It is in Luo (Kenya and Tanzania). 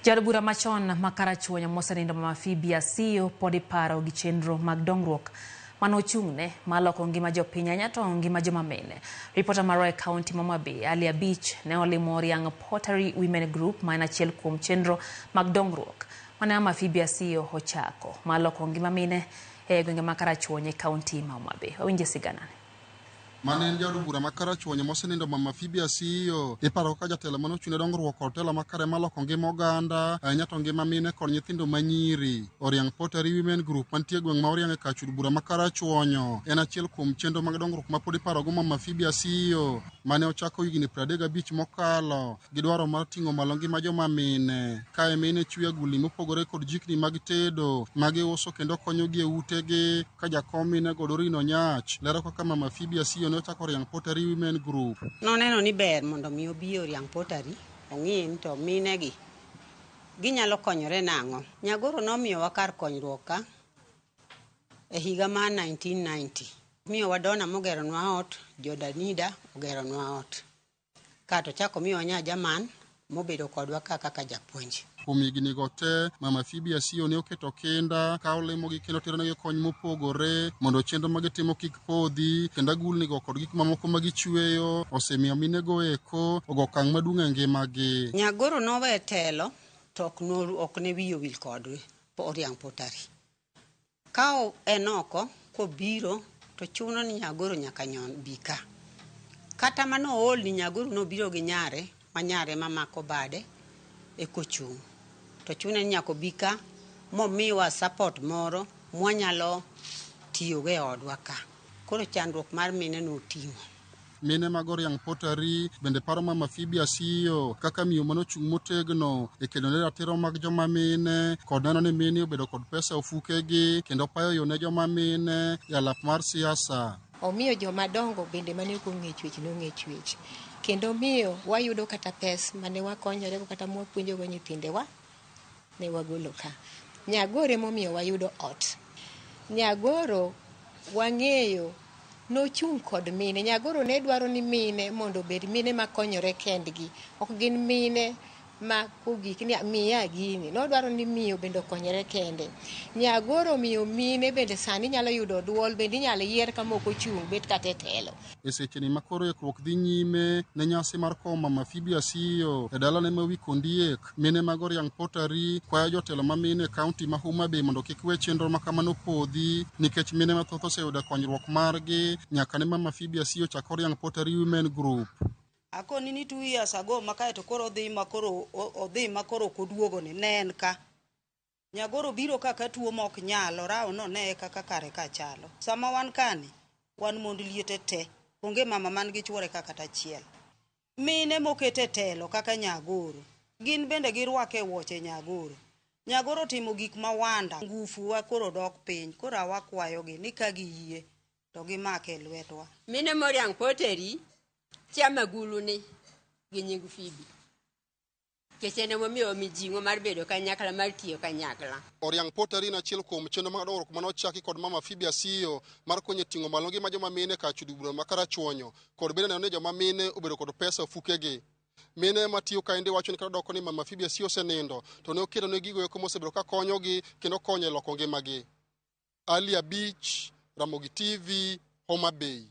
Jad bura machon makarachuonyo mosenindo Mama Siyo pod iparo gi chenro mag dongruok manochung'ne maloko ngima jopiny ahinya to ngima joma mine. Reporter maro County Homa Bay, Alia Beach, ne olimo Oriang Pottery Women Group ma en achiel kuom chenro mag dongruok mane Mama Siyo ochako maloko ngima mine e gwenge makarachuonyo e County ma Homa Bay. Owinje sigana. Manen jadu bura makarachuonyo mosenindo Mama Siyo iparo ka jatelo manochune dongruok kod telo makare maloko ngima oganda ahinya to ngima mine kod nyithindo manyiri. Oriang Pottery Women Group mantie gweng' ma Oriang e kachud bura makarachuonyo en achiel kuom chenro mag dongruok ma pod iparo go Mama Siyo mane ochako higni 35 mokalo gi dwaro mar ting'o malo ngima joma mine. Kae mine chwe agulni mopogore kod jikni mag tedo magiuso kendo konyogi e utegi ka jakom mine Godorino Nyach lero kaka Mama Siyo ne ochako Oriang Pottery Women Group. Noneno ni ber mondo mi obi Oriang Pottery ong'in to mine gi ginyalo konyore nang'o. Nyagoro nomiyowa kar konyruok ka e higa mar 1990. Miyowa dona mogeronwa ot, Jodanida ogeronwa ot. Kato chako miyowa Nyajaman mobedo kodwa kaka japuonj. Kuom higni go te Mama Siyo ne oketo kinda ka olemo gi kendo teronegi kony mopogore mondo chenro magitimo kik podhi kendo agulni go kod gik mamoko magichweyo osemiyo mine go eko ogo okang' maduong' e ngimagi. Nyagoro nowe telo to ok ne wiyo wil kodwe Oriang Pottery. Ka en oko kobiro to chuno ni Nyagoro nyaka nyon bika. Kata mano ool ni Nyagoro nobiro gi nyare mamako bade e kochung'. To chune nyako bika momiwa support moro mwanyalo tiyo ge odwa ka. Koro chandruok mar mine no timo. Mine mag Oriang Pottery bende paro Mama Siyo kaka miyo manochung' motegno e kedo ne ratiro mag joma mine kod neno ni mine obedo kod pesa ofukegi kendo payo yo ne joma mine e alap mar siasa. Omiyo joma dongo bende mane ok ong'e chwech kendo miyo wayudo kata pes mane wakonyore go kata mwapuonjo go nyithindewa ne wagolo ka. Nyagoro momiyo wayudo ot. Nyagoro wang'eyo nochung' kod mine. Nyagoro ne dwaro ni mine mondo bed mine makonyore kendgi. Ok gin mine ma kogik ni miya gini. No dwaro ni miyo bende konyore kende. Nyagoro miyo mine bende sani nyalo yudo duol bende nyalo yier kama ok ochung' bet kata e telo. E seche ni makoro ikruok dhi nyime ne nyasi mar komo Mama Siyo e dalane ma Wikondiek, mine mag Oriang Pottery kwayo jotelo ma mine e kaunti ma Homa Bay mondo kik we chenro ma kamano podhi nikech mine mathoth oseyudo konyruok margi nyaka ne Mama Siyo chako Oriang Pottery Women Group. Akoni ni 2 years ago makae to koro odhi makoro koduogo ni ne en ka. Nyagoro biro kaka tuo mok nyalo rawo no ne kaka kare ka chalo. Sama wan kani wan mond liete te onge mama man gi chwore kaka tachiel. Mine mokete telo kaka Nyagoro gin bende girwake wuoche Nyagoro. Nyagoro timo gik mawanda ngufu wa koro dok piny koro wakwayogi ni ka giyie to gimake lwetwa. Mine Oriang Pottery chama guluni gi nying Phoebe. Kechene momiyo mijing'o mar bedo kanyakla mar tiyo kanyakla. Oriang Pottery na achiel kuom chenro mag dongruok manochaki kod Mama Siyo mar konyo ting'o malo ngima joma mine kachud bura makarachuonyo kod bende neno ni joma mine obedo kod pesa ofukegi. Mine matiyo kaende wacho ni ka doko ni Mama Siyo osenindo to ne oketo ne gigo eko mosebedo ka konyogi kendo konyo e loko ngimagi. Alia Beach, Ramogi TV, Homa Bay.